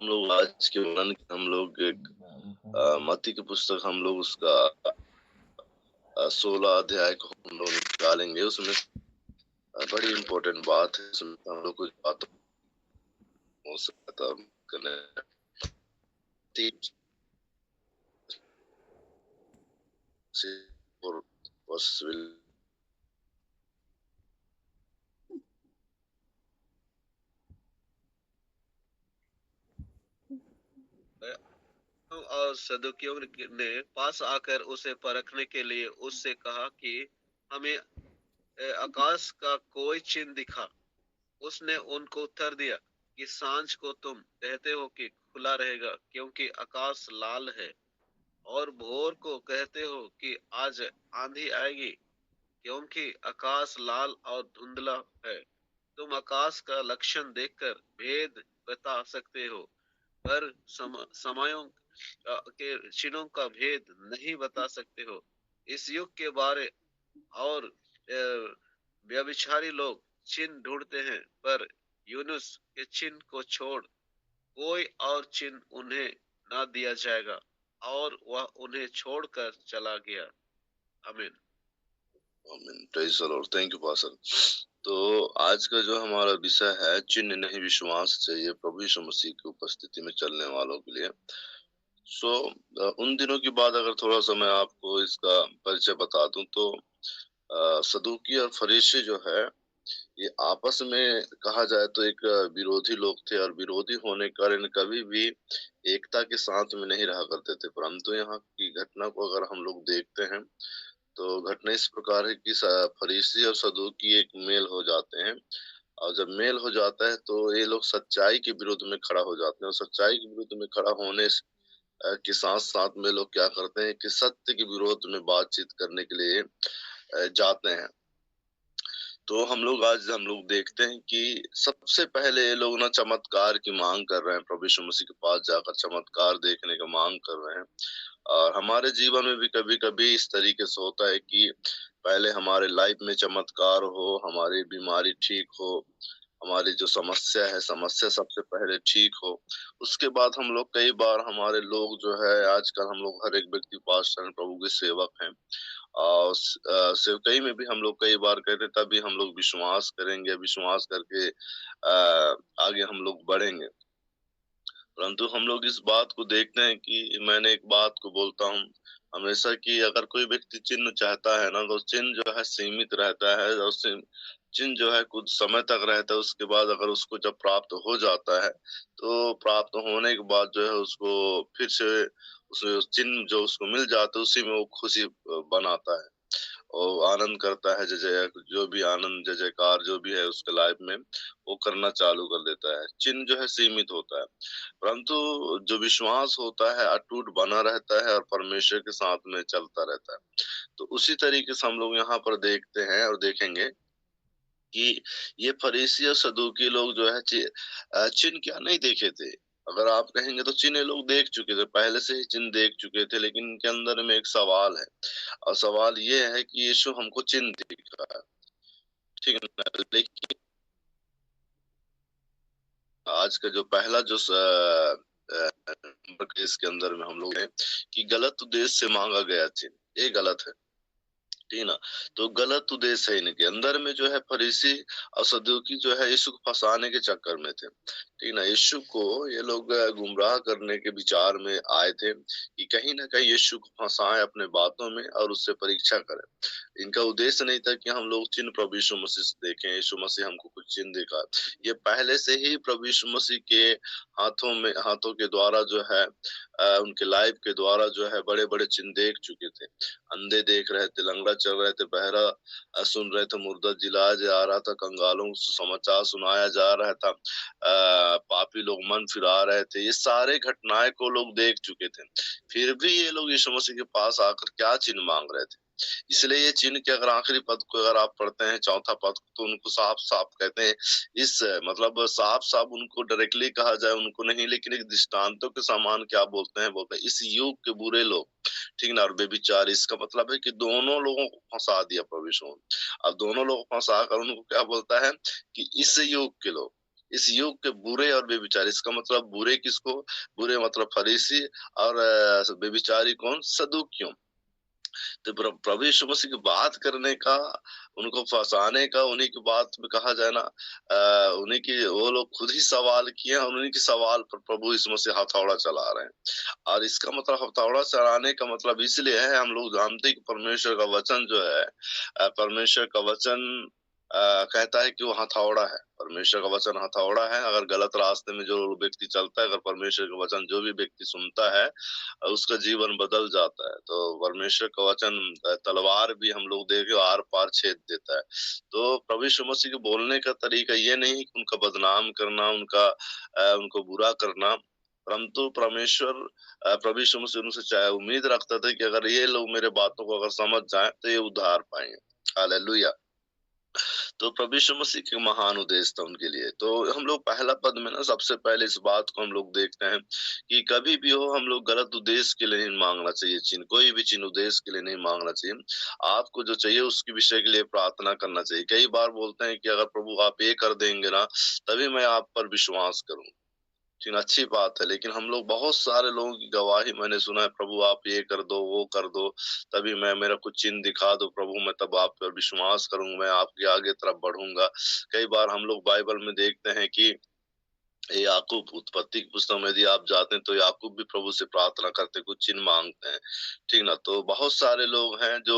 हम लोग आज के वर्णन हम लोग एक मत्ती की पुस्तक हम लोग उसका 16 अध्याय को हम लोग निकालेंगे। उसमें बड़ी इम्पोर्टेंट बात है, उसमें हम लोग कुछ बातों हो सकता करने से और possible और सदुकियों ने पास आकर उसे परखने के लिए उससे कहा कि हमें आकाश का कोई चिन्ह दिखा। उसने उनको उत्तर दिया कि सांझ को तुम कहते हो कि खुला रहेगा क्योंकि आकाश लाल है, और भोर को कहते हो कि आज आंधी आएगी क्योंकि आकाश लाल और धुंधला है। तुम आकाश का लक्षण देखकर भेद बता सकते हो, पर समयों के चिन्हों का भेद नहीं बता सकते हो। इस युग के बारे और व्यभिचारी लोग चिन्ह ढूंढते हैं, पर यूनुस के चिन्ह को छोड़ कोई और चिन्ह उन्हें न दिया जाएगा। और वह उन्हें छोड़कर चला गया। आमीन। Praise the Lord. Thank you pastor. तो आज का जो हमारा विषय है, चिन्ह नहीं विश्वास चाहिए प्रभु यीशु मसीह की उपस्थिति में चलने वालों के लिए। सो उन दिनों की बात अगर थोड़ा-सा मैं आपको इसका परिचय बता दूं तो सदूकी और फरीसी जो है ये आपस में कहा जाए तो एक विरोधी लोग थे, और विरोधी होने के कारण कभी भी एकता के साथ में नहीं रहा करते थे। परंतु यहाँ की घटना को अगर हम लोग देखते हैं तो घटना इस प्रकार है कि फरीसी और सदूकी एक मेल हो जाते हैं, और जब मेल हो जाता है तो ये लोग सच्चाई के विरुद्ध में खड़ा हो जाते हैं, और सच्चाई के विरुद्ध में खड़ा होने के साथ साथ में लोग क्या करते हैं कि सत्य के विरोध में बातचीत करने के लिए जाते हैं। तो हम लोग देखते हैं कि सबसे पहले ये लोग ना चमत्कार की मांग कर रहे हैं, प्रभु यीशु मसीह के पास जाकर चमत्कार देखने का मांग कर रहे हैं। और हमारे जीवन में भी कभी-कभी इस तरीके से होता है कि पहले हमारे लाइफ में चमत्कार हो, हमारी बीमारी ठीक हो, हमारी जो समस्या है, समस्या सबसे पहले ठीक हो। उसके बाद हम लोग कई बार हमारे लोग जो है आजकल हम लोग हर एक व्यक्ति पास्टर हैं, प्रभु के सेवक हैं। सेवकाई में भी हम लोग कई बार कहते हैं तभी हम लोग विश्वास करेंगे, विश्वास करके आगे हम लोग बढ़ेंगे। परंतु हम लोग इस बात को देखते हैं कि मैंने एक बात को बोलता हूँ हमेशा कि अगर कोई व्यक्ति चिन्ह चाहता है ना तो चिन्ह जो है सीमित रहता है, और चिन्ह जो है कुछ समय तक रहता है। उसके बाद अगर उसको जब प्राप्त हो जाता है तो प्राप्त होने के बाद जो है उसको फिर से उस चिन्ह जो उसको मिल जाता है उसी में वो खुशी बनाता है और आनंद करता है। जय जय जो भी आनंद जय जयकार जो भी है उसके लाइफ में वो करना चालू कर देता है। चिन्ह जो है सीमित होता है, परंतु जो विश्वास होता है अटूट बना रहता है और परमेश्वर के साथ में चलता रहता है। तो उसी तरीके से हम लोग यहाँ पर देखते हैं और देखेंगे कि ये फरीसी और सदूकी लोग जो है चिन्ह क्या नहीं देखे थे। अगर आप कहेंगे तो चिन्ह ये लोग देख चुके थे, पहले से ही चिन्ह देख चुके थे, लेकिन इनके अंदर में एक सवाल है, और सवाल ये है कि यीशु हमको चिन्ह दिखा है, ठीक है ना? लेकिन आज का जो पहला जो नंबर इसके अंदर में हम लोग हैं कि गलत उद्देश्य से मांगा गया चिन्ह, ये गलत है, ठीक है ना? तो गलत उद्देश्य है इनके अंदर में जो है। फरीसी और सदूकी जो है यीशु को फंसाने के चक्कर में थे, ठीक है ना? यीशु को ये लोग गुमराह करने के विचार में आए थे कि कहीं ना कहीं यीशु को फंसाएं अपने बातों में और उससे परीक्षा करें। इनका उद्देश्य नहीं था कि हम लोग चिन्ह प्रभु यीशु मसीह से देखें, यीशु मसीह हमको कुछ चिन्ह दिखा। ये पहले से ही प्रभु यीशु मसीह के हाथों के द्वारा जो है उनके लाइफ के द्वारा जो है बड़े-बड़े चिन्ह देख चुके थे। अंधे देख रहे थे, लंगड़ा चल रहे थे, बहरा सुन रहे थे, मुर्दा जिलाया जा रहा था, कंगालों को समाचार सुनाया जा रहा था, पापी लोग मन फिरा रहे थे। ये सारे घटनाएं को लोग देख चुके थे। फिर भी ये लोग यीशु मसीह के पास आकर क्या चिन्ह मांग रहे थे। इसलिए ये चिन्ह के अगर आखिरी पद को अगर आप पढ़ते हैं, चौथा पद को, तो उनको साफ-साफ कहते हैं, इस मतलब साफ-साफ उनको डायरेक्टली कहा जाए उनको नहीं, लेकिन एक दृष्टांतों के समान क्या बोलते हैं, इस युग के बुरे लोग, ठीक ना? और बेविचार, इसका मतलब है कि दोनों लोगों को फंसा दिया प्रभु यीशु ने। अब दोनों लोग फंसा कर उनको क्या बोलता है कि इस युग के लोग, इस युग के बुरे और बेविचारी, इसका मतलब बुरे किसको? बुरे मतलब फरीसी, और बेविचारी कौन? सदूकियों। तो प्रभु यीशु मसीह की बात करने का, उनको फंसाने का, उन्हीं की बात में कहा जाए ना, उन्हीं की, वो लोग खुद ही सवाल किए और उन्हीं के सवाल पर प्रभु यीशु मसीह हथौड़ा चला रहे हैं। और इसका मतलब हथौड़ा चलाने का मतलब इसलिए है, हम लोग जानते हैं कि परमेश्वर का वचन जो है, परमेश्वर का वचन कहता है कि वो हथौड़ा है। परमेश्वर का वचन हथौड़ा है। अगर गलत रास्ते में जो व्यक्ति चलता है, अगर परमेश्वर का वचन जो भी व्यक्ति सुनता है, उसका जीवन बदल जाता है। तो परमेश्वर का वचन तलवार भी हम लोग देखे आर पार छेद देता है। तो प्रभु यीशु मसीह के बोलने का तरीका ये नहीं कि उनका बदनाम करना, उनको बुरा करना, परंतु परमेश्वर प्रभु यीशु मसीह उनसे चाहे उम्मीद रखता था कि अगर ये लोग मेरे बातों को अगर समझ जाए तो ये उद्धार पाएंगे। हालेलुया। तो प्रभु यीशु मसीह के महान उद्देश्य था उनके लिए। तो हम लोग पहला पद में ना सबसे पहले इस बात को हम लोग देखते हैं कि कभी भी हो हम लोग गलत उद्देश्य के लिए नहीं मांगना चाहिए चिन्ह, कोई भी चिन्ह उद्देश्य के लिए नहीं मांगना चाहिए। आपको जो चाहिए उसके विषय के लिए प्रार्थना करना चाहिए। कई बार बोलते हैं कि अगर प्रभु आप ये कर देंगे ना, तभी मैं आप पर विश्वास करूं। ठीक, अच्छी बात है, लेकिन हम लोग बहुत सारे लोगों की गवाही मैंने सुना है, प्रभु आप ये कर दो, वो कर दो, तभी मैं, मेरा कुछ चिन्ह दिखा दो प्रभु, मैं तब आप पर विश्वास करूंगा, मैं आपके आगे तरफ बढ़ूंगा। कई बार हम लोग बाइबल में देखते हैं कि याकूब, उत्पत्ति की पुस्तक में यदि आप जाते हैं तो याकूब भी प्रभु से प्रार्थना करते, कुछ चिन्ह मांगते हैं। ठीक ना? तो बहुत सारे लोग हैं जो,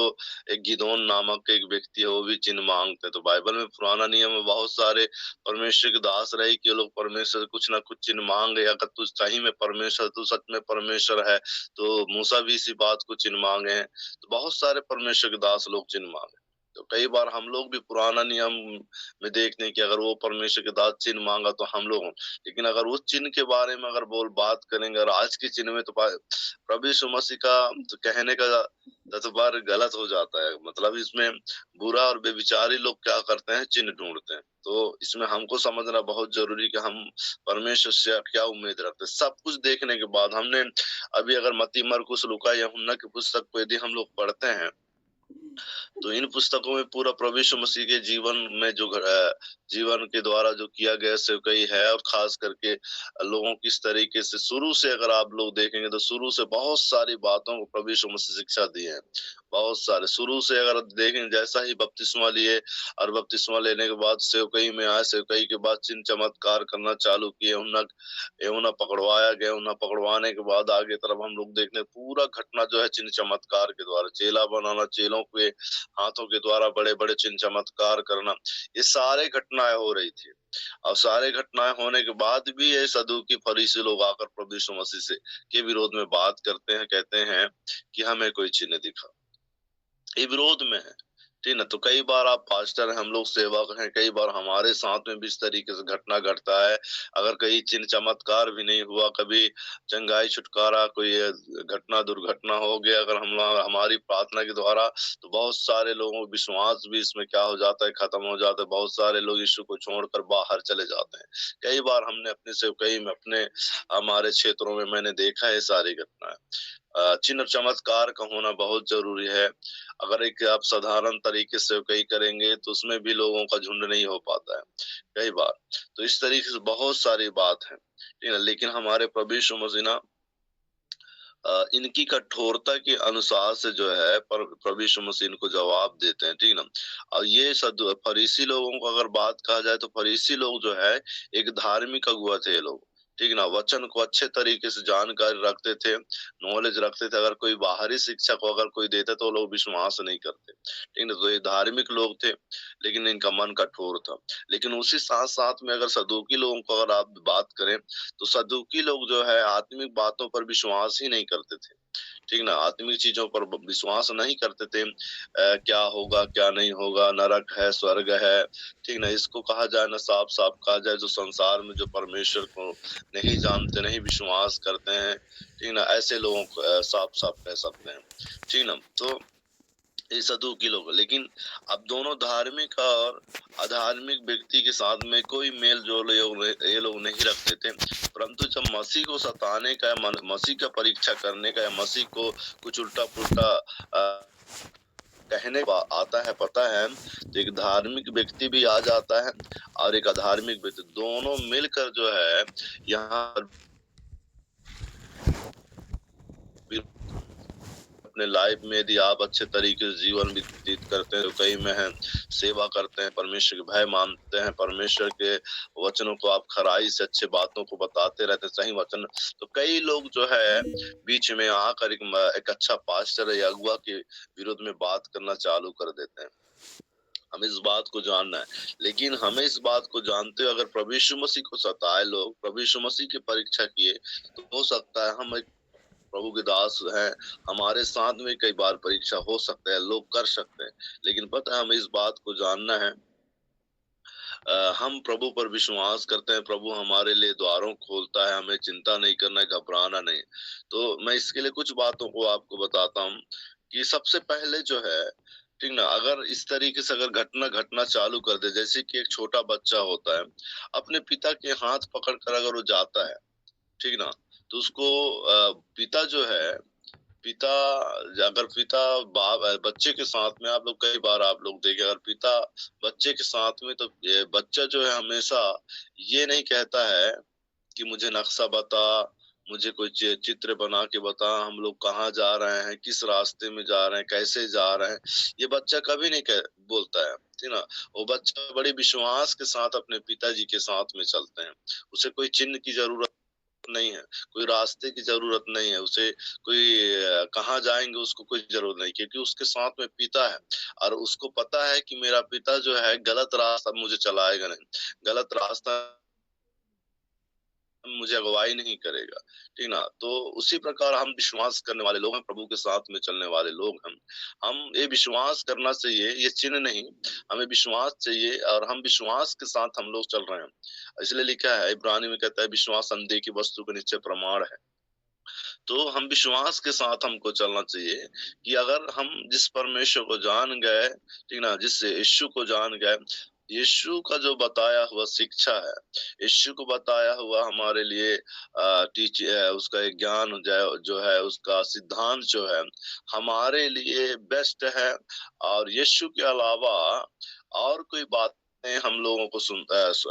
एक गिदोन नामक एक व्यक्ति है, वो भी चिन्ह मांगते हैं। तो बाइबल में पुराना नियम में बहुत सारे परमेश्वर के दास रहे कि ये लोग परमेश्वर से कुछ ना कुछ चिन्ह मांगे, अगर तू सही में परमेश्वर, तू सच में परमेश्वर है। तो मूसा भी इसी बात को चिन्ह मांगे हैं। तो बहुत सारे परमेश्वर के दास लोग चिन्ह मांगे। तो कई बार हम लोग भी पुराना नियम में देखते हैं कि अगर वो परमेश्वर के दास चिन्ह मांगा तो हम लोग, लेकिन अगर उस चिन्ह के बारे में अगर बोल बात करेंगे और आज के चिन्ह में, तो प्रभु यीशु मसीह का तो कहने का तत्पर गलत हो जाता है। मतलब इसमें बुरा और बेविचारी लोग क्या करते हैं? चिन्ह ढूंढते हैं। तो इसमें हमको समझना बहुत जरूरी कि हम परमेश्वर से क्या उम्मीद रखते हैं। सब कुछ देखने के बाद हमने, अभी अगर मत्ती, मरकुस, लूका, यूहन्ना की पुस्तक को यदि हम लोग पढ़ते हैं, तो इन पुस्तकों में पूरा प्रभु यीशु मसीह के जीवन में जो जीवन के द्वारा जो किया गया सेवकाई है, और खास करके लोगों की इस तरीके से शुरू से अगर आप लोग देखेंगे तो शुरू से बहुत सारी बातों को प्रभु यीशु मसीह शिक्षा दिए हैं। बहुत सारे शुरू से अगर देखें, जैसा ही बपतिस्मा लिए और बपतिस्मा लेने के बाद सेवकाई में आए, सेवकाई के बाद चिन्ह चमत्कार करना चालू किए, यूहन्ना पकड़वाया गया, यूहन्ना पकड़वाने के बाद आगे तरफ हम लोग देखने पूरा घटना जो है चिन्ह चमत्कार के द्वारा, चेला बनाना, चेलों के हाथों के द्वारा बड़े बड़े चिन्ह चमत्कार करना, ये सारे घटनाएं हो रही थी। और सारे घटनाएं होने के बाद भी ये सदूकी फरीसी लोग आकर प्रभु यीशु मसीह से के विरोध में बात करते हैं, कहते हैं कि हमें कोई चिन्ह दिखा। ये विरोध में है। ठीक ना? तो कई बार आप पास्टर हैं, हम लोग सेवक हैं, कई बार हमारे साथ में भी इस तरीके से घटना घटता है। अगर कहीं चिन्ह चमत्कार भी नहीं हुआ, कभी चंगाई छुटकारा, कोई घटना दुर्घटना हो गया अगर हम हमारी प्रार्थना के द्वारा, तो बहुत सारे लोगों का विश्वास भी इसमें क्या हो जाता है? खत्म हो जाता है। बहुत सारे लोग यीशु को छोड़कर बाहर चले जाते हैं। कई बार हमने अपने सेवकाई में, अपने हमारे क्षेत्रों में मैंने देखा है सारी घटनाएं। चिन्ह चमत्कार का होना बहुत जरूरी है। अगर एक आप साधारण तरीके से कई करेंगे तो उसमें भी लोगों का झुंड नहीं हो पाता है कई बार। तो इस तरीके से बहुत सारी बात है, ठीक है। लेकिन हमारे प्रभु यीशु मसीह ना, इनकी कठोरता के अनुसार से जो है पर प्रभु यीशु मसीह इनको जवाब देते हैं, ठीक ना। और ये फरीसी लोगों को अगर बात कहा जाए तो फरीसी लोग जो है एक धार्मिक अगुआ थे ये लोग, ठीक ना। वचन को अच्छे तरीके से जानकारी रखते थे, नॉलेज रखते थे। अगर कोई बाहरी शिक्षा को अगर कोई देता तो लोग विश्वास नहीं करते, ठीक ना। तो ये धार्मिक लोग थे, लेकिन इनका मन कठोर था। लेकिन उसी साथ साथ में अगर सदूकी लोगों को अगर आप बात करें, तो सदूकी लोग जो है आत्मिक बातों पर विश्वास ही नहीं करते थे, ठीक ना। आत्मिक चीजों पर विश्वास नहीं करते थे। क्या होगा, क्या नहीं होगा, नरक है, स्वर्ग है, ठीक ना। इसको कहा जाए ना, साफ साफ कहा जाए, जो संसार में जो परमेश्वर को नहीं जानते, नहीं विश्वास करते हैं, ठीक ना, ऐसे लोगों को साफ साफ कह सकते हैं, ठीक ना। तो ये सदूकी लोग, लेकिन अब दोनों धार्मिक और अधार्मिक व्यक्ति के साथ में कोई मेल जोल ये लोग नहीं रखते थे। परंतु जब मसीह को सताने का, मसीह का परीक्षा करने का, या मसीह को कुछ उल्टा पुल्टा कहने आता है पता है, तो एक धार्मिक व्यक्ति भी आ जाता है और एक अधार्मिक व्यक्ति, दोनों मिलकर जो है यहाँ अपने लाइफ में यदि आप अच्छे तरीके से जीवन व्यतीत करते हैं, तो कई में है सेवा करते हैं, परमेश्वर के भय मानते हैं, परमेश्वर के वचनों को आप खराई से अच्छे बातों को बताते रहते हैं, सही वचन, तो कई लोग जो है बीच में आकर एक अच्छा पास्टर या अगुआ के विरोध में बात करना चालू कर देते हैं। हमें इस बात को जानना है, लेकिन हमें इस बात को जानते हुए अगर प्रभु यीशु मसीह को सताए लोग, प्रभु यीशु मसीह की परीक्षा किए, तो हो सकता है हम एक प्रभु के दास हैं, हमारे साथ में कई बार परीक्षा हो सकता है, लोग कर सकते हैं, लेकिन पता है हमें इस बात को जानना है, हम प्रभु पर विश्वास करते हैं, प्रभु हमारे लिए द्वारों खोलता है, हमें चिंता नहीं करना है, घबराना नहीं। तो मैं इसके लिए कुछ बातों को आपको बताता हूँ कि सबसे पहले जो है, ठीक ना, अगर इस तरीके से अगर घटना घटना चालू कर दे, जैसे कि एक छोटा बच्चा होता है, अपने पिता के हाथ पकड़कर अगर वो जाता है, ठीक ना, तो उसको पिता जो है, पिता अगर पिता बाप बच्चे के साथ में, आप लोग कई बार आप लोग देखे, अगर पिता बच्चे के साथ में, तो ये बच्चा जो है हमेशा ये नहीं कहता है कि मुझे नक्शा बता, मुझे कोई चित्र बना के बता, हम लोग कहाँ जा रहे हैं, किस रास्ते में जा रहे हैं, कैसे जा रहे हैं, ये बच्चा कभी नहीं बोलता है, ठीक ना। वो बच्चा बड़े विश्वास के साथ अपने पिताजी के साथ में चलते हैं, उसे कोई चिन्ह की जरूरत नहीं है, कोई रास्ते की जरूरत नहीं है, उसे कोई कहाँ जाएंगे उसको कोई जरूरत नहीं, क्योंकि उसके साथ में पिता है और उसको पता है कि मेरा पिता जो है गलत रास्ता मुझे चलाएगा नहीं, गलत रास्ता मुझे अगुवाई नहीं करेगा, ठीक ना। तो उसी प्रकार हम विश्वास करने वाले लोग हैं, प्रभु के साथ में चलने वाले लोग हैं, हम ये विश्वास करना चाहिए, ये चिन्ह नहीं, हमें विश्वास चाहिए और हम विश्वास के साथ हम लोग चल रहे हैं। इसलिए लिखा है इब्रानी में, कहता है विश्वास अनदेखी वस्तु का निश्चय प्रमाण है। तो हम विश्वास के साथ हमको चलना चाहिए कि अगर हम जिस परमेश्वर को जान गए, ठीक ना, जिससे यीशु को जान गए, यीशु का जो बताया हुआ शिक्षा है, यीशु को बताया हुआ हमारे लिए उसका एक ज्ञान जो है, उसका सिद्धांत जो है हमारे लिए बेस्ट है, और यीशु के अलावा और कोई बात हम लोगों को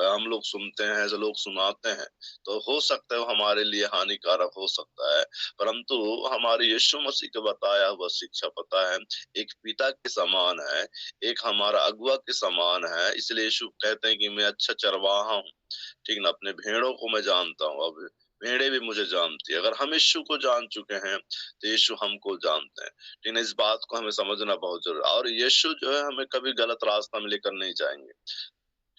हम लोग सुनते हैं, जो लोग सुनाते हैं, तो हो सकता है वो हमारे लिए हानिकारक हो सकता है, परंतु हमारे यीशु मसीह का बताया हुआ शिक्षा पता है एक पिता के समान है, एक हमारा अगुआ के समान है। इसलिए यीशु कहते हैं कि मैं अच्छा चरवाहा हूँ, ठीक ना, अपने भेड़ों को मैं जानता हूँ, अब भेड़े भी मुझे जानती है। अगर हम यीशु को जान चुके हैं, तो यीशु हमको जानते हैं, ठीक है। इस बात को हमें समझना बहुत जरूरी है, और यीशु जो है हमें कभी गलत रास्ता में लेकर नहीं जाएंगे,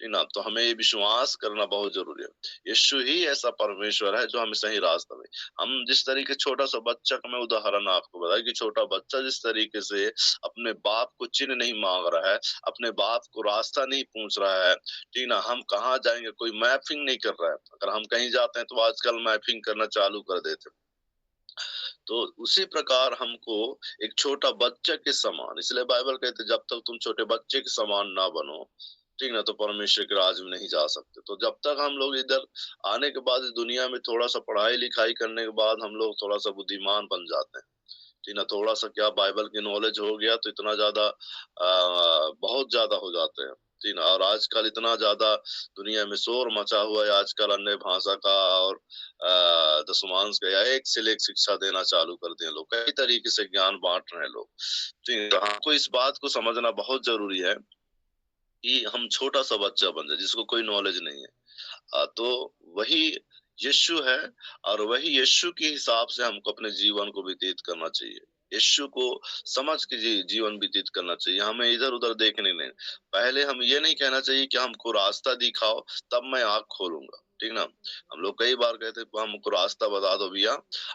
ठीक ना। तो हमें ये विश्वास करना बहुत जरूरी है, यीशु ही ऐसा परमेश्वर है जो हमें सही रास्ता में, हम जिस तरीके छोटा सा बच्चा का मैं उदाहरण आपको बताया कि छोटा बच्चा जिस तरीके से अपने बाप को चिन्ह नहीं मांग रहा है, अपने बाप को रास्ता नहीं पूछ रहा है, ठीक ना, हम कहाँ जाएंगे, कोई मैपिंग नहीं कर रहा है। अगर हम कहीं जाते हैं तो आजकल मैपिंग करना चालू कर देते हैं, तो उसी प्रकार हमको एक छोटा बच्चा के समान, इसलिए बाइबल कहते जब तक तुम छोटे बच्चे के समान ना बनो, ठीक ना, तो परमेश्वर के राज में नहीं जा सकते। तो जब तक हम लोग इधर आने के बाद, इस दुनिया में थोड़ा सा पढ़ाई लिखाई करने के बाद हम लोग थोड़ा सा बुद्धिमान बन जाते हैं, ठीक ना, थोड़ा सा क्या बाइबल की नॉलेज हो गया तो इतना ज्यादा बहुत ज्यादा हो जाते हैं, ठीक ना। और आजकल इतना ज्यादा दुनिया में शोर मचा हुआ है, आजकल अन्य भाषा का और दशमांश का या एक से एक शिक्षा देना चालू कर दिए लोग, कई तरीके से ज्ञान बांट रहे हैं लोग, ठीक है। तो हमको इस बात को समझना बहुत जरूरी है कि हम छोटा सा बच्चा बन जाए जिसको कोई नॉलेज नहीं है, तो वही यीशु है, और वही यीशु के हिसाब से हमको अपने जीवन को व्यतीत करना चाहिए, यीशु को समझ के जीवन व्यतीत करना चाहिए, हमें इधर उधर देखने नहीं। पहले हम ये नहीं कहना चाहिए कि हमको रास्ता दिखाओ तब मैं आँख खोलूंगा, ठीक ना। हम लोग कई बार कहते हमको रास्ता बता दो भैया,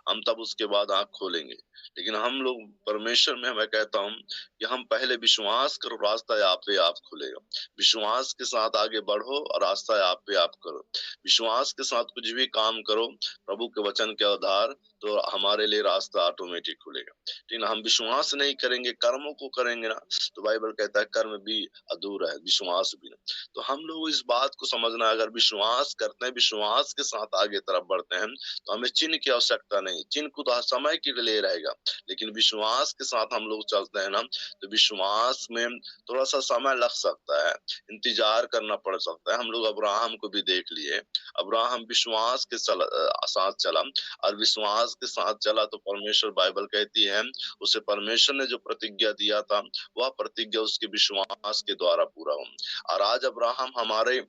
हम तब उसके बाद आँख खोलेंगे, लेकिन हम लोग परमेश्वर में, मैं कहता हूँ कि हम पहले विश्वास करो, रास्ता आप पे आप खुलेगा, विश्वास के साथ आगे बढ़ो और रास्ता आप पे आप करो, विश्वास के साथ कुछ भी काम करो प्रभु के वचन के आधार, तो हमारे लिए रास्ता ऑटोमेटिक खुलेगा, ठीक ना। हम विश्वास नहीं करेंगे, कर्मों को करेंगे ना, तो बाइबल कहता है कर्म भी अधूरा है, विश्वास भी नहीं। तो हम लोग इस बात को समझना, अगर विश्वास करते हैं, विश्वास के साथ आगे तरफ बढ़ते हैं तो हमें चिन्ह की आवश्यकता नहीं। चिन्ह को तो समय के लिए रहेगा, लेकिन विश्वास के साथ हम लोग चलते हैं ना, तो विश्वास में थोड़ा सा समय लग सकता है, इंतजार करना पड़ सकता है। हम लोग अब्राहम को भी देख लिए, अब्राहम विश्वास के साथ चला, और विश्वास के साथ चला तो परमेश्वर, बाइबल कहती है, उसे परमेश्वर ने जो प्रतिज्ञा दिया था वह प्रतिज्ञा उसके विश्वास के द्वारा पूरा हो। और आज अब्राहम हमारे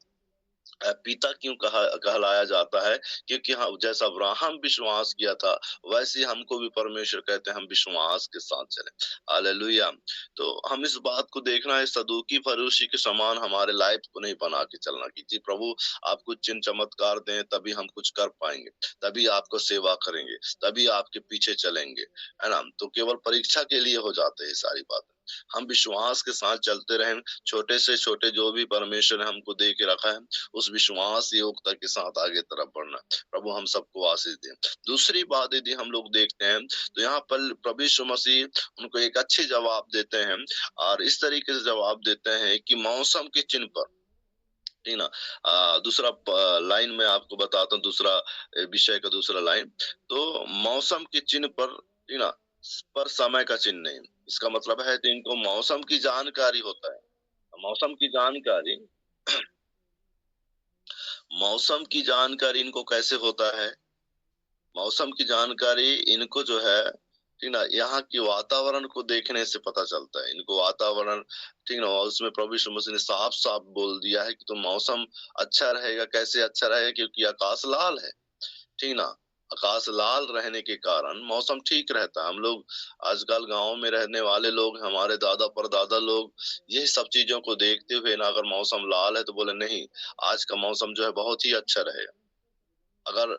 पिता क्यों कहलाया जाता है? क्योंकि हम, जैसा अब्राहम विश्वास किया था, वैसे हमको भी परमेश्वर कहते हैं हम विश्वास के साथ चले। हालेलुया। तो हम इस बात को देखना है, सदूकी फरीसी के समान हमारे लाइफ को नहीं बना के चलना कि जी प्रभु आप कुछ चिन्ह चमत्कार दें तभी हम कुछ कर पाएंगे, तभी आपको सेवा करेंगे, तभी आपके पीछे चलेंगे, है ना? तो केवल परीक्षा के लिए हो जाते हैं सारी बातें। हम विश्वास के साथ चलते रहें, छोटे से छोटे जो भी परमेश्वर ने हमको दे के रखा है, उस विश्वास योग्यता के साथ आगे तरफ बढ़ना। प्रभु हम सबको आशीष दे। दूसरी बात यदि हम लोग देखते हैं तो यहाँ पर प्रभु यीशु मसीह उनको एक अच्छे जवाब देते हैं, और इस तरीके से जवाब देते हैं कि मौसम के चिन्ह पर, ठीक ना। दूसरा लाइन में आपको बताता हूँ, दूसरा विषय का दूसरा लाइन, तो मौसम के चिन्ह पर, ठीक ना, पर समय का चिन्ह नहीं। इसका मतलब है कि इनको मौसम की जानकारी होता है। मौसम की जानकारी मौसम की जानकारी इनको कैसे होता है? मौसम की जानकारी इनको जो है, ठीक ना, यहाँ की वातावरण को देखने से पता चलता है। इनको वातावरण, ठीक ना, और उसमें प्रभु यीशु मसीह ने साफ साफ बोल दिया है कि तो मौसम अच्छा रहेगा। कैसे अच्छा रहेगा? क्योंकि आकाश लाल है, ठीक ना। आकाश लाल रहने के कारण मौसम ठीक रहता है। हम लोग आजकल गांव में रहने वाले लोग, हमारे दादा परदादा लोग, यही सब चीजों को देखते हुए ना, अगर मौसम लाल है तो बोले नहीं, आज का मौसम जो है बहुत ही अच्छा रहेगा। अगर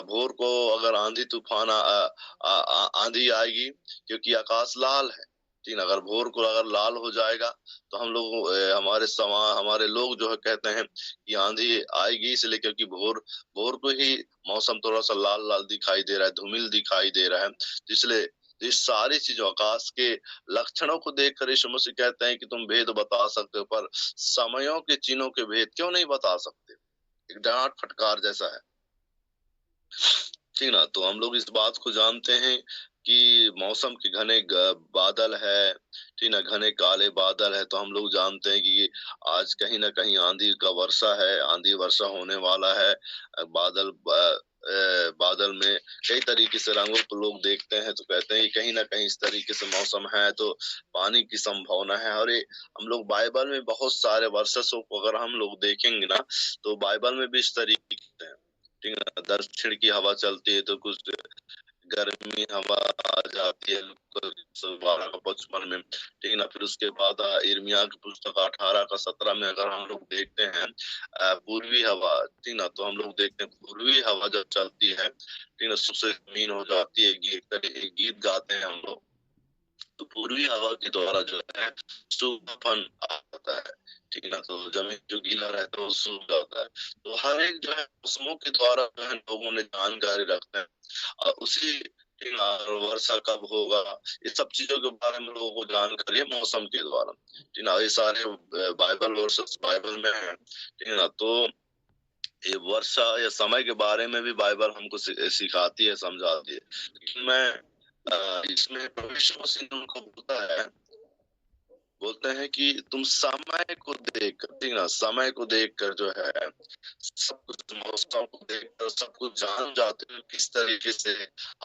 भोर को अगर आंधी तूफान आंधी आएगी, क्योंकि आकाश लाल है, ठीक है। अगर भोर को अगर लाल हो जाएगा तो हम लोग, हमारे लोग जो है कहते हैं कि आंधी आएगी, इसलिए क्योंकि भोर भोर को ही मौसम थोड़ा सा लाल लाल दिखाई दे रहा है, धूमिल दिखाई दे रहा है, तो इसलिए तो इस सारी चीजों, आकाश के लक्षणों को देखकर यीशु मसीह कहते हैं कि तुम भेद बता सकते हो, पर समयों के चिन्हों के भेद क्यों नहीं बता सकते? एक डांट फटकार जैसा है, ठीक ना। तो हम लोग इस बात को जानते हैं कि मौसम के घने बादल है, ठीक ना, घने काले बादल है, तो हम लोग जानते हैं कि आज कहीं ना कहीं आंधी का वर्षा है, आंधी वर्षा होने वाला है। बादल में कई तरीके से रंगों को लोग देखते हैं, तो कहते हैं कि कहीं ना कहीं इस तरीके से मौसम है, तो पानी की संभावना है। और ये हम लोग बाइबल में बहुत सारे वर्सेसों को अगर हम लोग देखेंगे ना, तो बाइबल में भी इस तरीके से है, ठीक है। दक्षिण की हवा चलती है तो कुछ गर्मी हवा आ जाती है, 12 का 55 में, ठीक है ना। फिर उसके बाद इर्मिया की पुस्तक 18 का 17 में अगर हम लोग देखते हैं पूर्वी हवा, ठीक ना, तो हम लोग देखते हैं पूर्वी हवा जब चलती है, ठीक ना, सबसे जमीन हो जाती है। एक गीत गाते हैं हम लोग, तो पूर्वी हवा के द्वारा जो है सूखापन आता है, ठीक है ना। तो जमीन जो गीला रहता है वो सूख जाता है। तो हर एक जो है मौसमों के द्वारा जो है लोगों ने जानकारी रखते हैं, और उसी, ठीक है ना, वर्षा कब होगा, ये सब चीजों के बारे में लोगों को जानकारी है मौसम के द्वारा, ठीक है ना। ये सारे बाइबल वर्सेस बाइबल में है, ठीक है ना। तो ये वर्षा या समय के बारे में भी बाइबल हमको सिखाती है, समझाती है। लेकिन मैं इसमें प्रभु यीशु मसीह ने उनको बोलते हैं कि तुम समय को देख कर, ठीक ना, समय को देख कर जो है सब कुछ, मौसम को देख कर सब कुछ जान जाते हो किस तरीके से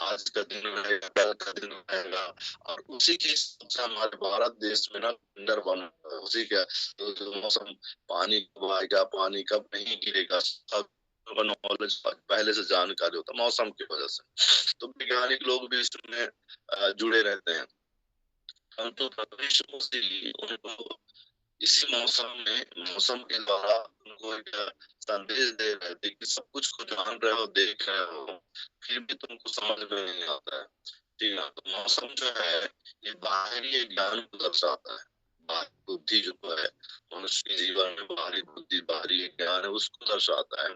आज का दिन रहेगा, कल का दिन रहेगा। और उसी के हिसाब से हमारे भारत देश में ना कैलेंडर बना है, उसी का तो जो मौसम, पानी कब आएगा, पानी कब नहीं गिरेगा, सब नॉलेज पहले से जानकारी होता है मौसम की वजह से। तो वैज्ञानिक लोग भी इसमें जुड़े रहते हैं। परंतु परमेश्वर से उनको इसी मौसम में, मौसम के द्वारा उनको एक संदेश दे रहे थे कि सब कुछ को जान रहे हो, देख रहे हो, फिर भी तुमको समझ में नहीं आता है, ठीक है। तो मौसम जो है ये बाहरी ज्ञान को दर्शाता है, बाहरी बुद्धि जो है मनुष्य के जीवन में, बाहरी बुद्धि, बाहरी ज्ञान है, उसको दर्शाता है।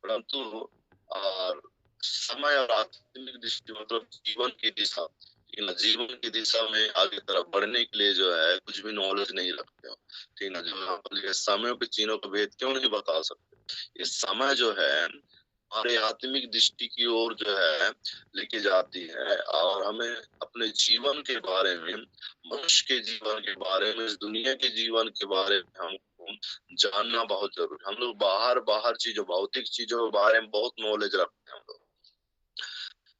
परंतु और समय और आत्मिक दृष्टि, मतलब जीवन की दिशा, जीवन की दिशा में आगे तरफ बढ़ने के लिए जो है कुछ भी नॉलेज नहीं रखते हो, ठीक है। जो आप समय के चिन्हों का भेद क्यों नहीं बता सकते? ये समय जो है हमारे आत्मिक दृष्टि की ओर जो है लेके जाती है, और हमें अपने जीवन के बारे में, मनुष्य के जीवन के बारे में, इस दुनिया के जीवन के बारे में हमको जानना बहुत जरूरी है। हम लोग बाहर बाहर चीजों, भौतिक चीजों के बारे में बहुत नॉलेज रखते हैं। हम लोग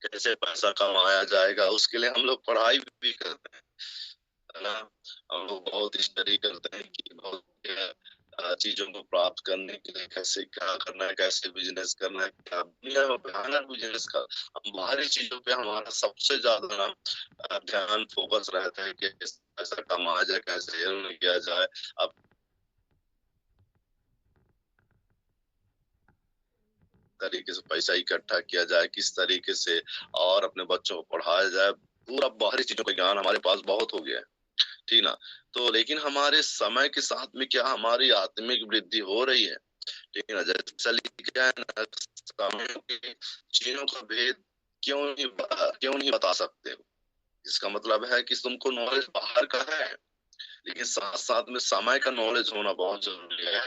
कैसे पैसा कमाया जाएगा उसके लिए हम लोग पढ़ाई भी करते हैं, है ना। हम लोग बहुत स्टडी करते हैं कि बहुत चीजों को प्राप्त करने के लिए कैसे क्या करना है, कैसे बिजनेस करना है, क्या दुनिया में भयानक बिजनेस का। हम बाहरी चीजों पे हमारा सबसे ज्यादा ना ध्यान फोकस रहता है कि कैसे पैसा कमाया जाए, कैसे अर्न किया जाए। अब तरीके से पैसा इकट्ठा किया जाए, किस तरीके से और अपने बच्चों को पढ़ाया जाए, पूरा बाहरी चीजों का ज्ञान हमारे पास बहुत हो गया है, ठीक ना। तो लेकिन हमारे समय के साथ में क्या हमारी आत्मिक वृद्धि हो रही है, ठीक है ना। जैसा लिखा है ना, समय के चीजों का भेद क्यों नहीं बता सकते हो। इसका मतलब है कि तुमको नॉलेज बाहर का है, लेकिन साथ साथ में समय का नॉलेज होना बहुत जरूरी है।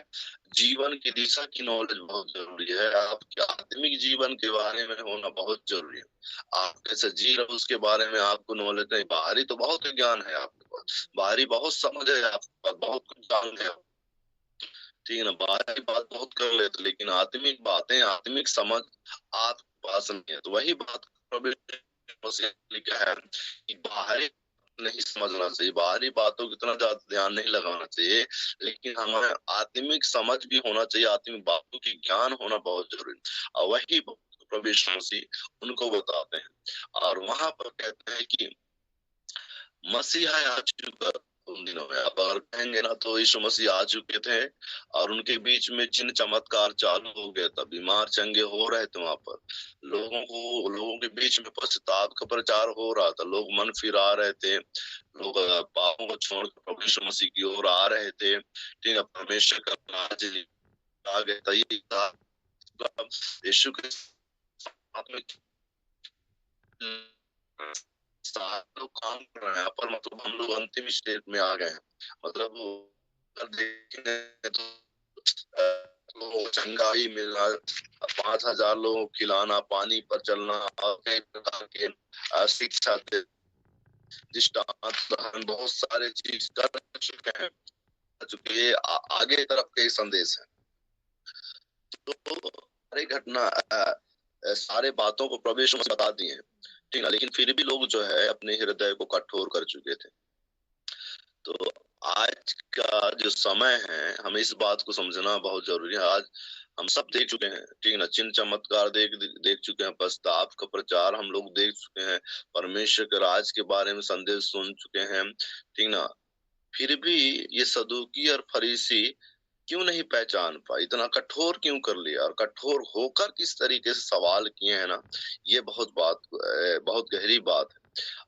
जीवन की दिशा की नॉलेज बहुत जरूरी है। आपके आत्मिक जीवन के बारे में होना बहुत जरूरी है। आप कैसे जी रहे हो उसके बारे में आपको नॉलेज नहीं। बाहरी तो बहुत ज्ञान है आपके पास, बाहरी बहुत समझ है आपके पास, बहुत कुछ जान है, ठीक है ना। बाहरी बात बहुत कर लेते, लेकिन आत्मिक बातें, आत्मिक समझ आपके पास नहीं है। तो वही बात लिखा है कि बाहरी नहीं समझना चाहिए, बाहरी बातों की इतना ज्यादा ध्यान नहीं लगाना चाहिए, लेकिन हमें आत्मिक समझ भी होना चाहिए, आत्मिक बातों की ज्ञान होना बहुत जरूरी है। और वही प्रभु यीशु मसीह उनको बताते हैं, और वहां पर कहते हैं कि मसीहा आ चुका उन दिनों में। अब अगर कहेंगे ना तो यीशु मसीह आ चुके थे, और उनके बीच में चिन्ह चमत्कार चालू हो गया था, बीमार चंगे हो रहे थे वहां पर, लोगों के बीच में पश्चाताप का प्रचार हो रहा था, लोग मन फिरा रहे थे, लोग पापों को छोड़कर प्रभु यीशु मसीह की ओर आ रहे थे, ठीक है। परमेश्वर का राज्य आ गया था। ये था यीशु के साथ में सारे लोग काम कर रहे हैं, पर मतलब हम लोग अंतिम स्टेज में आ गए हैं। मतलब अगर देखें तो चंगा ही मिलना, 5,000 लोगों को खिलाना, पानी पर चलना, और कई प्रकार के शिक्षा दे, दृष्टांत, बहुत सारे चीज कर चुके हैं, चुके ये आगे तरफ के संदेश है। तो सारी घटना सारे बातों को प्रभु यीशु मसीह बता दिए हैं, ठीक है। लेकिन फिर भी लोग जो है अपने हृदय को कठोर कर चुके थे। तो आज का जो समय है, हमें इस बात को समझना बहुत जरूरी है। आज हम सब देख चुके हैं, ठीक है ना, चिन्ह चमत्कार देख चुके हैं, पश्चाताप का प्रचार हम लोग देख चुके हैं, परमेश्वर के राज के बारे में संदेश सुन चुके हैं, ठीक ना। फिर भी ये सदूकी और फरीसी क्यों नहीं पहचान पाए, इतना कठोर क्यों कर लिया, और कठोर होकर किस तरीके से सवाल किए हैं ना, ये बहुत गहरी बात है।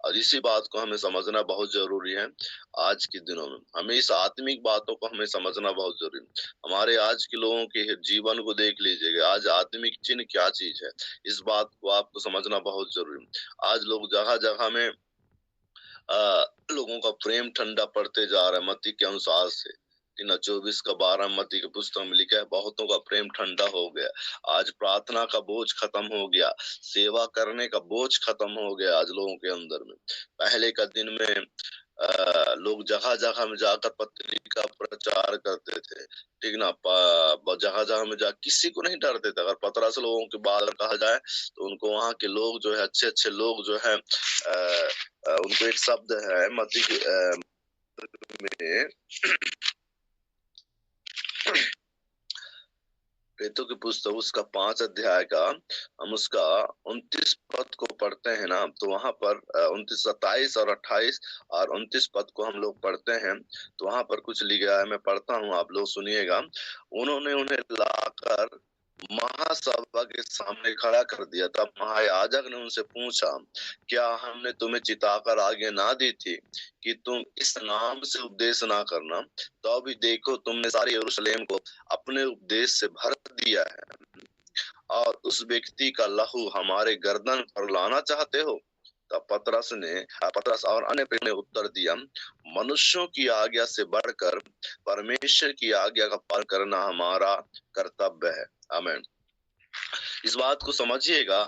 और इसी बात को हमें समझना बहुत जरूरी है। आज के दिनों में हमें इस आत्मिक बातों को हमें समझना बहुत जरूरी है। हमारे आज के लोगों के जीवन को देख लीजिएगा, आज आत्मिक चिन्ह क्या चीज है, इस बात को आपको समझना बहुत जरूरी है। आज लोग जगह जगह में लोगों का प्रेम ठंडा पड़ते जा रहा है, मत्ती के अनुसार से 24:12 मत्ती के पुस्तक में लिखा है, बहुतों का प्रेम ठंडा हो गया। आज प्रार्थना का बोझ खत्म हो गया, सेवा करने का बोझ खत्म हो गया आज लोगों के अंदर में। पहले का दिन में लोग जगह जगह में जाकर पत्रिका प्रचार करते थे, ठीक ना। जगह जगह में जा किसी को नहीं डरते थे। अगर 15 लोगों के बारे में कहा जाए तो उनको वहां के लोग जो है, अच्छे अच्छे लोग जो है, उनको एक शब्द है मत्ती में प्रेतों की पुस्तक उसका 5 अध्याय का हम उसका 29 पद को पढ़ते हैं ना, तो वहां पर 29, 27 और 28 और 29 पद को हम लोग पढ़ते हैं, तो वहां पर कुछ लिखा है, मैं पढ़ता हूँ, आप लोग सुनिएगा। उन्होंने उन्हें लाकर महासभा के सामने खड़ा कर दिया। तब महायाजक ने उनसे पूछा, क्या हमने तुम्हें चिताकर आज्ञा ना दी थी कि तुम इस नाम से उपदेश ना करना? तो अभी देखो, तुमने सारे यरूशलेम को अपने उपदेश से भर दिया है, और उस व्यक्ति का लहू हमारे गर्दन पर लाना चाहते हो। तब पतरस और अन्य प्रेरितों ने उत्तर दिया, मनुष्यों की आज्ञा से बढ़कर परमेश्वर की आज्ञा का पालन करना हमारा कर्तव्य है। आमीन। इस बात को समझिएगा,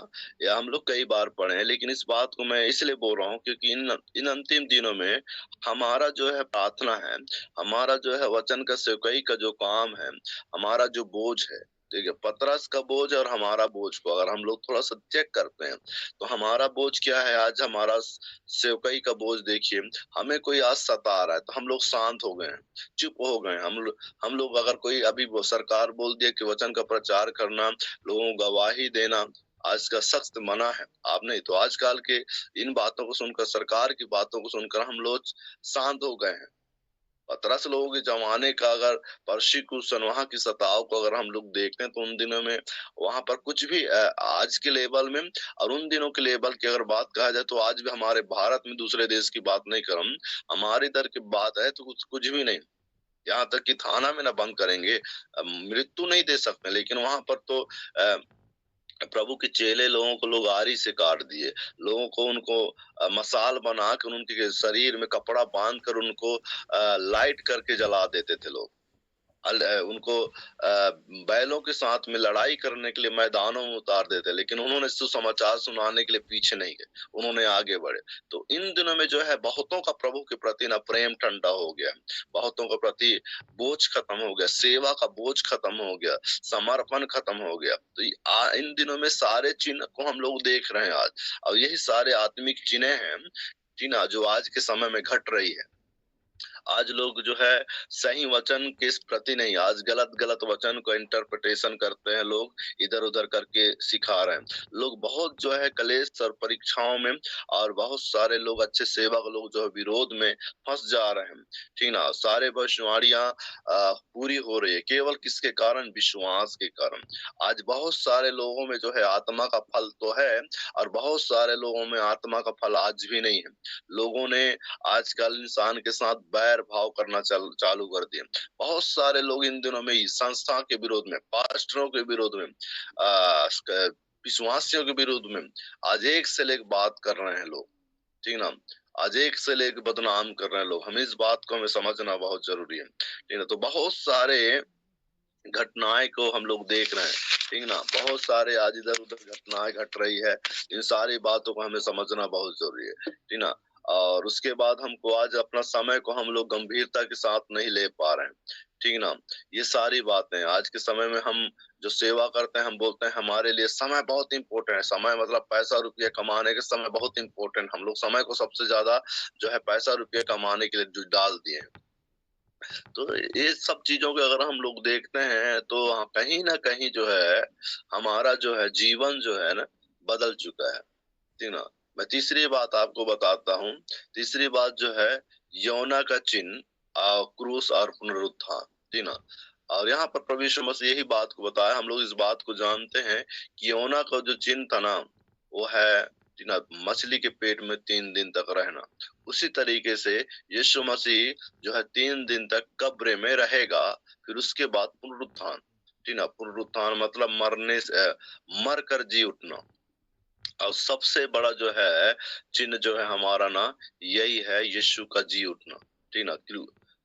या हम लोग कई बार पढ़े हैं, लेकिन इस बात को मैं इसलिए बोल रहा हूँ क्योंकि इन अंतिम दिनों में हमारा जो है प्रार्थना है, हमारा जो है वचन का सेवकाई का जो काम है, हमारा जो बोझ है, ठीक है, पतरस का बोझ और हमारा बोझ को अगर हम लोग थोड़ा सा चेक करते हैं तो हमारा बोझ क्या है। आज हमारा सेवकाई का बोझ देखिए, हमें कोई आज सता रहा है तो हम लोग शांत हो गए हैं, चुप हो गए हैं। हम लोग अगर कोई अभी वो सरकार बोल दिया कि वचन का प्रचार करना, लोगों को गवाही देना आज का सख्त मना है, आप नहीं तो आजकल के इन बातों को सुनकर, सरकार की बातों को सुनकर हम लोग शांत हो गए हैं। 15 लोगों के जमाने का अगर परसिक्यूशन, वहां की सताव को अगर हम लोग देखते हैं तो उन दिनों में वहां पर कुछ भी आज के लेवल में और उन दिनों के लेवल की अगर बात कहा जाए तो आज भी हमारे भारत में, दूसरे देश की बात नहीं कर, हमारे इधर की बात है तो कुछ भी नहीं। यहाँ तक कि थाना में ना बंद करेंगे, मृत्यु नहीं दे सकते, लेकिन वहां पर तो प्रभु के चेले लोगों को लोग आरी से काट दिए, लोगों को उनको मसाल बना कर उनके शरीर में कपड़ा बांध कर उनको लाइट करके जला देते थे लोग। उनको बैलों के साथ में लड़ाई करने के लिए मैदानों में उतार देते, लेकिन उन्होंने सुसमाचार सुनाने के लिए पीछे नहीं गए, उन्होंने आगे बढ़े। तो इन दिनों में जो है बहुतों का प्रभु के प्रति ना प्रेम ठंडा हो गया, बहुतों के प्रति बोझ खत्म हो गया, सेवा का बोझ खत्म हो गया, समर्पण खत्म हो गया। तो इन दिनों में सारे चिन्ह को हम लोग देख रहे हैं आज, और यही सारे आत्मिक चिन्ह हैं, चिन्ह जो आज के समय में घट रही है। आज लोग जो है सही वचन के प्रति नहीं, आज गलत गलत वचन को इंटरप्रिटेशन करते हैं, लोग इधर उधर करके सिखा रहे हैं। लोग बहुत जो है कलेश और परीक्षाओं में, और बहुत सारे लोग अच्छे सेवक लोग जो है विरोध में फंस जा रहे हैं, ठीक ना। सारे भविष्यवाणियां पूरी हो रही है, केवल किसके कारण? विश्वास के कारण। आज बहुत सारे लोगों में जो है आत्मा का फल तो है, और बहुत सारे लोगों में आत्मा का फल आज भी नहीं है। लोगों ने आजकल इंसान के साथ बैर भाव करना चालू कर दिए। बहुत सारे लोग इन दिनों में संस्था के विरोध में, पास्टरों के विरोध में, विश्वासियों के विरोध में आज एक से एक बात कर रहे हैं लोग, ठीक ना। आज एक से एक बदनाम कर रहे हैं लोग। हमें इस बात को हमें समझना बहुत जरूरी है, ठीक ना। तो बहुत सारे घटनाएं को हम लोग देख रहे हैं, ठीक ना। बहुत सारे आज इधर उधर घटनाएं घट रही है, इन सारी बातों को हमें समझना बहुत जरूरी है, ठीक ना। और उसके बाद हमको आज अपना समय को हम लोग गंभीरता के साथ नहीं ले पा रहे हैं, ठीक ना। ये सारी बातें आज के समय में हम जो सेवा करते हैं, हम बोलते हैं हमारे लिए समय बहुत इंपॉर्टेंट है। समय मतलब पैसा रुपया कमाने के, समय बहुत इंपॉर्टेंट। हम लोग समय को सबसे ज्यादा जो है पैसा रुपया कमाने के लिए जो डाल दिए हैं। तो ये सब चीजों को अगर हम लोग देखते हैं तो कहीं ना कहीं जो है हमारा जो है जीवन जो है ना बदल चुका है, ठीक ना। मैं तीसरी बात आपको बताता हूँ। तीसरी बात जो है योना का चिन्ह, क्रूस और पुनरुत्थान, ठीक ना। और यहाँ पर प्रभु यीशु मसीह यही बात को बताया। हम लोग इस बात को जानते हैं कि योना का जो चिन्ह था ना, वो है, ठीक ना, मछली के पेट में 3 दिन तक रहना। उसी तरीके से यीशु मसीह जो है 3 दिन तक कब्र में रहेगा, फिर उसके बाद पुनरुत्थान, ठीक ना। पुनरुत्थान मतलब मरने से, मर कर जी उठना। और सबसे बड़ा जो है चिन्ह जो है हमारा ना, यही है यीशु का जी उठना, ठीक ना।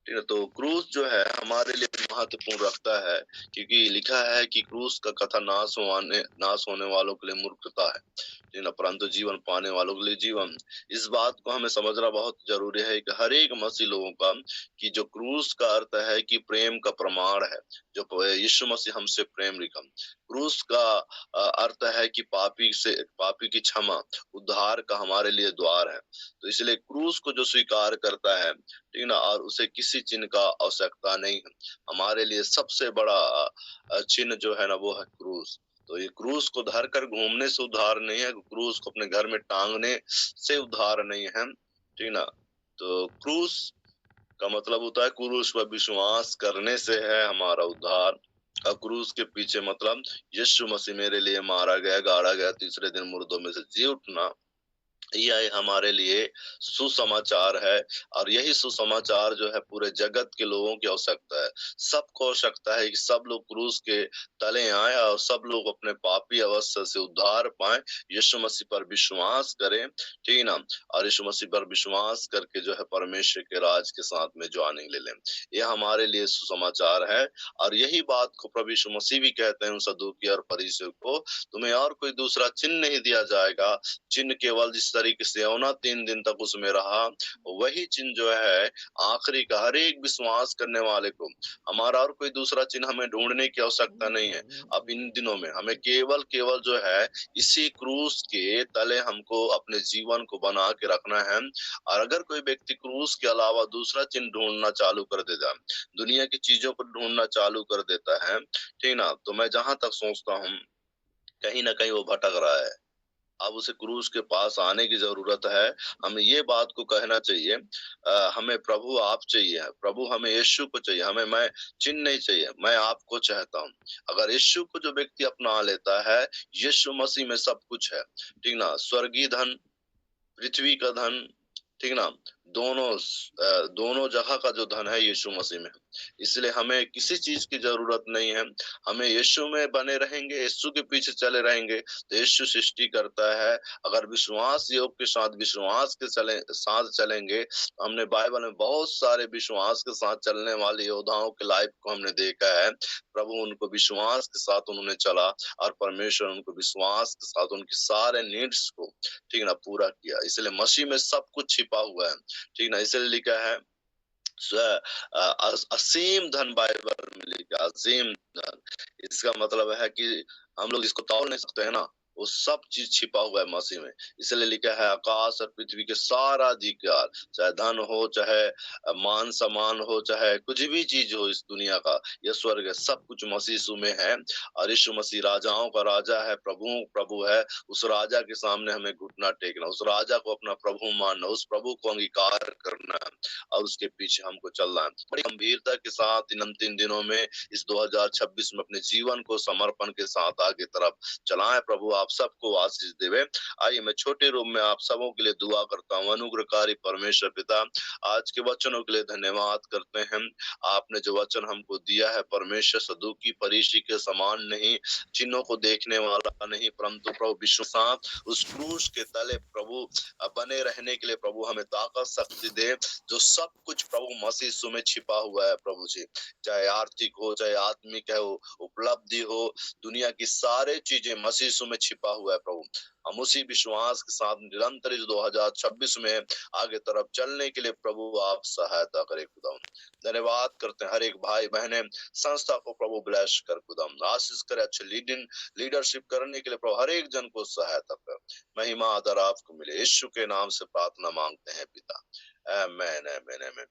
ठीक है, तो क्रूस जो है हमारे लिए महत्वपूर्ण रखता है, क्योंकि लिखा है कि क्रूस का कथा नाश होने वालों के लिए मूर्खता है, ठीक ना, परंतु जीवन पाने वालों के लिए जीवन। इस बात को हमें समझना बहुत जरूरी है कि हर एक मसीह लोगों का, कि जो क्रूस का अर्थ है कि प्रेम का प्रमाण है, जो यीशु मसीह हमसे प्रेम लिखा। क्रूस का अर्थ है कि पापी की क्षमा, उद्धार का हमारे लिए द्वार है। तो इसलिए क्रूस को जो स्वीकार करता है, ठीक ना, और उसे किसी चिन्ह का आवश्यकता नहीं है। हमारे लिए सबसे बड़ा चिन्ह जो है ना, वो है क्रूस। तो ये क्रूस को धर कर घूमने से उद्धार नहीं है, क्रूस को अपने घर में टांगने से उद्धार नहीं है, ठीक ना। तो क्रूस का मतलब होता है क्रूस पर विश्वास करने से है हमारा उद्धार। और क्रूस के पीछे मतलब यीशु मसीह मेरे लिए मारा गया, गाड़ा गया, तीसरे दिन मुर्दों में से जी उठना, यह हमारे लिए सुसमाचार है और यही सुसमाचार जो है पूरे जगत के लोगों की आवश्यकता है। सबको आवश्यकता है कि सब लोग क्रूस के तले आए और सब लोग अपने पापी अवस्था से उद्धार पाएं, यीशु मसीह पर विश्वास करें, ठीक है ना? और यीशु मसीह पर विश्वास करके जो है परमेश्वर के राज के साथ में ज्वाइनिंग ले लें। यह हमारे लिए सुसमाचार है और यही बात को प्रभु यीशु मसीह भी कहते हैं उन सदूकी और फरीसियों को, तुम्हें और कोई दूसरा चिन्ह नहीं दिया जाएगा। चिन्ह केवल जिस तरीके से योना 3 दिन तक उसमें रहा, वही चिन्ह जो है आखिरी का हर एक विश्वास करने वाले को, हमारा और कोई दूसरा चिन्ह हमें ढूंढने की आवश्यकता नहीं है। अब इन दिनों में हमें केवल केवल जो है इसी क्रूस के तले हमको अपने जीवन को बना के रखना है। और अगर कोई व्यक्ति क्रूस के अलावा दूसरा चिन्ह ढूंढना चालू कर देता है, दुनिया की चीजों को ढूंढना चालू कर देता है, ठीक ना, तो मैं जहां तक सोचता हूँ कहीं ना कहीं वो भटक रहा है। अब उसे क्रूस के पास आने की जरूरत है। हमें ये बात को कहना चाहिए, हमें प्रभु आप चाहिए, प्रभु हमें यीशु को चाहिए, हमें मैं चिन्ह नहीं चाहिए, मैं आपको चाहता हूँ। अगर यीशु को जो व्यक्ति अपना लेता है, यीशु मसीह में सब कुछ है, ठीक ना, स्वर्गीय धन, पृथ्वी का धन, ठीक ना, दोनों जगह का जो धन है यीशु मसीह में है। इसलिए हमें किसी चीज की जरूरत नहीं है। हमें यीशु में बने रहेंगे, यीशु के पीछे चले रहेंगे तो यीशु सृष्टि करता है। अगर विश्वास योग के साथ विश्वास के साथ चलेंगे, हमने बाइबल में बहुत सारे विश्वास के साथ चलने वाले योद्धाओं के लाइफ को हमने देखा है। प्रभु उनको विश्वास के साथ उन्होंने चला और परमेश्वर उनको विश्वास के साथ उनकी सारे नीड्स को, ठीक ना, पूरा किया। इसलिए मसीह में सब कुछ छिपा हुआ है, ठीक ना, इसलिए लिखा है असीम धन, बाइबल में लिखा असीम धन। इसका मतलब है कि हम लोग इसको तौल नहीं सकते है ना, वो सब चीज छिपा हुआ है मसीह में। इसलिए लिखा है आकाश और पृथ्वी के सारा अधिकार, चाहे धन हो, चाहे मान सम्मान हो, चाहे कुछ भी चीज हो इस दुनिया का, यह स्वर्ग है, सब कुछ मसीह यीशु में है। और यीशु मसीह राजाओं का राजा है, प्रभु प्रभु है। उस राजा के सामने हमें घुटना टेकना, उस राजा को अपना प्रभु मानना, उस प्रभु को अंगीकार करना और उसके पीछे हमको चलना है। बड़ी गंभीरता के साथ इन अंतिम दिनों में इस 2026 में अपने जीवन को समर्पण के साथ आगे तरफ चलाएं। प्रभु आप सबको आशीष देवे। आइए मैं छोटे रूप में आप सबों के लिए दुआ करता हूँ। अनुग्रहकारी परमेश्वर पिता, आज के वचनों के लिए धन्यवाद करते हैं। आपने जो वचन हमको दिया है परमेश्वर, सदूकी फरीसी के समान नहीं, चिन्हों को देखने वाला नहीं, परंतु प्रभु विश्वास उस क्रूस के तले प्रभु बने रहने के लिए प्रभु हमें ताकत शक्ति दे, जो सब कुछ प्रभु मसीह यीशु में छिपा हुआ है प्रभु जी। चाहे आर्थिक हो, चाहे आत्मिक है, हो उपलब्धि हो, दुनिया की सारे चीजें मसीह यीशु में छिपा हुआ है प्रभु। हम उसी विश्वास के साथ निरंतर इस 2026 में आगे तरफ चलने के लिए प्रभु आप सहायता करें खुदा। धन्यवाद करते हैं हर एक भाई बहने संस्था को प्रभु ब्लेस कर खुदा, आशीष करे, अच्छे लीडरशिप करने के लिए प्रभु हर एक जन को सहायता कर। महिमा आदर आपको मिले, यीशु के नाम से प्रार्थना मांगते हैं पिता, आमेन आमेन आमेन।